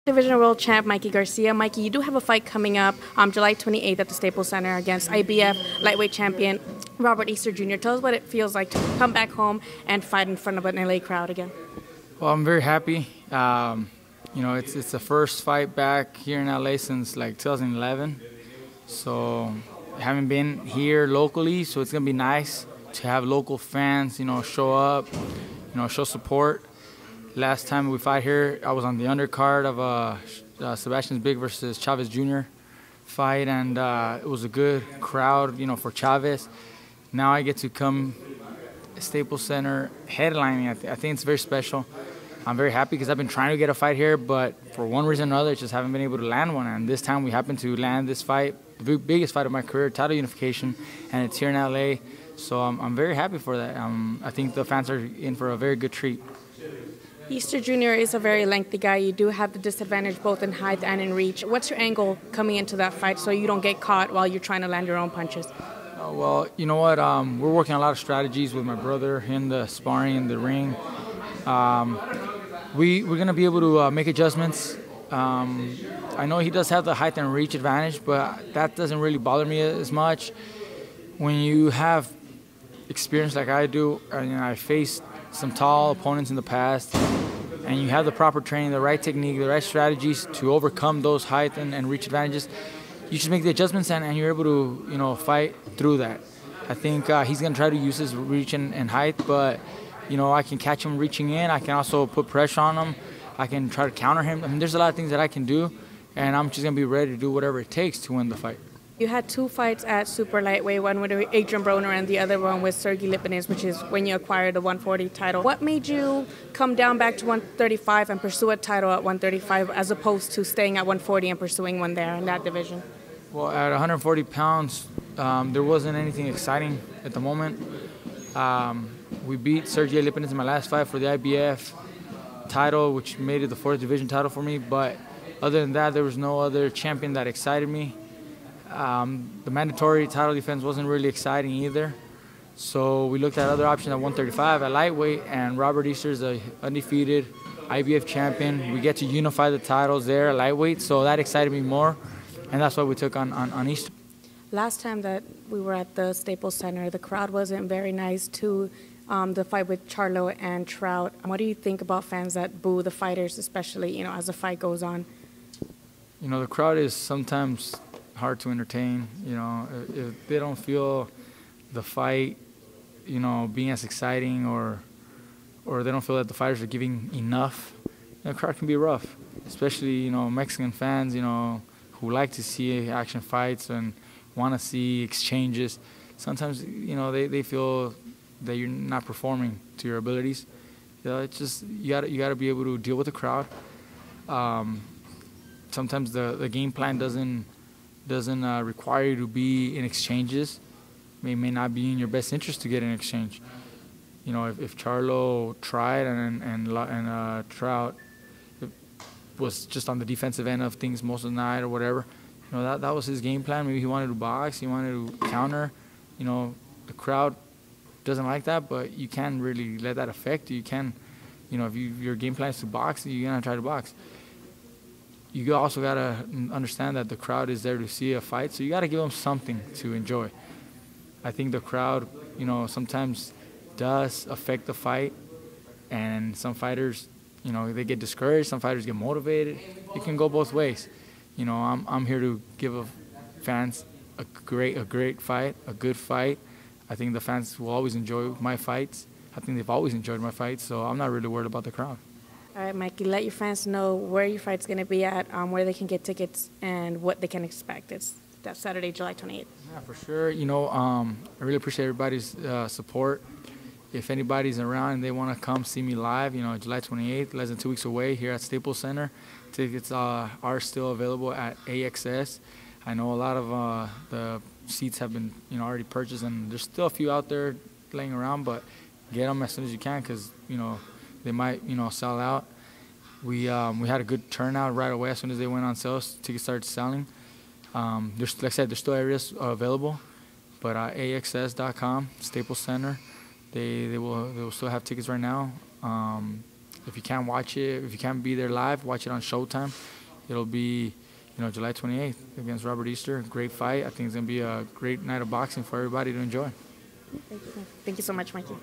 Divisional World Champ Mikey Garcia. Mikey, you do have a fight coming up July 28th at the Staples Center against IBF lightweight champion Robert Easter Jr. Tell us what it feels like to come back home and fight in front of an LA crowd again. Well, I'm very happy. It's the first fight back here in LA since like 2011. So I haven't been here locally, so it's gonna be nice to have local fans, show up, show support. Last time we fight here, I was on the undercard of Sebastian's Big versus Chavez Jr. fight, and it was a good crowd, for Chavez. Now I get to come Staples Center headlining. I think it's very special. I'm very happy because I've been trying to get a fight here, but for one reason or another, just haven't been able to land one. And this time we happened to land this fight, the biggest fight of my career, title unification, and it's here in LA. So I'm very happy for that. I think the fans are in for a very good treat. Easter Jr. is a very lengthy guy. You do have the disadvantage both in height and in reach. What's your angle coming into that fight so you don't get caught while you're trying to land your own punches? Well, you know what? We're working on a lot of strategies with my brother in the sparring, in the ring. We're going to be able to make adjustments. I know he does have the height and reach advantage, but that doesn't really bother me as much. When you have experience like I do, I faced some tall opponents in the past, and you have the proper training, the right technique, the right strategies to overcome those height and reach advantages, you just make the adjustments and you're able to fight through that. I think he's going to try to use his reach and height, but I can catch him reaching in. I can also put pressure on him. I can try to counter him. I mean, there's a lot of things that I can do, and I'm just going to be ready to do whatever it takes to win the fight. You had two fights at super lightweight, one with Adrian Broner and the other one with Sergey Lipinets, which is when you acquired the 140 title. What made you come down back to 135 and pursue a title at 135 as opposed to staying at 140 and pursuing one there in that division? Well, at 140 pounds, there wasn't anything exciting at the moment. We beat Sergey Lipinets in my last fight for the IBF title, which made it the 4th division title for me. But other than that, there was no other champion that excited me. The mandatory title defense wasn't really exciting either. So we looked at other options at 135 at lightweight, and Robert Easter is an undefeated IBF champion. We get to unify the titles there at lightweight, so that excited me more, and that's why we took on Easter. Last time that we were at the Staples Center, the crowd wasn't very nice to the fight with Charlo and Trout. What do you think about fans that boo the fighters, especially as the fight goes on? The crowd is sometimes hard to entertain. If they don't feel the fight being as exciting, or they don't feel that the fighters are giving enough, the crowd can be rough, especially Mexican fans who like to see action fights and want to see exchanges. Sometimes they feel that you're not performing to your abilities. It's just you got to be able to deal with the crowd. Sometimes the game plan doesn't require you to be in exchanges. It may not be in your best interest to get an exchange. If Charlo tried and Trout was just on the defensive end of things most of the night or whatever, that was his game plan. Maybe he wanted to box, he wanted to counter. The crowd doesn't like that, but you can't really let that affect you. You can, if your game plan is to box, you're gonna try to box. You also got to understand that the crowd is there to see a fight, so you got to give them something to enjoy. I think the crowd, sometimes does affect the fight, and some fighters, they get discouraged, some fighters get motivated. It can go both ways. I'm here to give fans a great fight, a good fight. I think the fans will always enjoy my fights. I think they've always enjoyed my fights, so I'm not really worried about the crowd. All right, Mikey, let your fans know where your fight's going to be at, where they can get tickets, and what they can expect. It's that Saturday, July 28th. Yeah, for sure. I really appreciate everybody's support. If anybody's around and they want to come see me live, July 28th, less than 2 weeks away here at Staples Center. Tickets are still available at AXS. I know a lot of the seats have been already purchased, and there's still a few out there laying around, but get them as soon as you can because, they might, sell out. We had a good turnout right away as soon as they went on sale. Tickets started selling. Like I said, there's still areas available, but AXS.com, Staples Center, they will still have tickets right now. If you can't watch it, if you can't be there live, watch it on Showtime. it'll be, July 28th against Robert Easter. Great fight. I think it's going to be a great night of boxing for everybody to enjoy. Thank you so much, Mikey.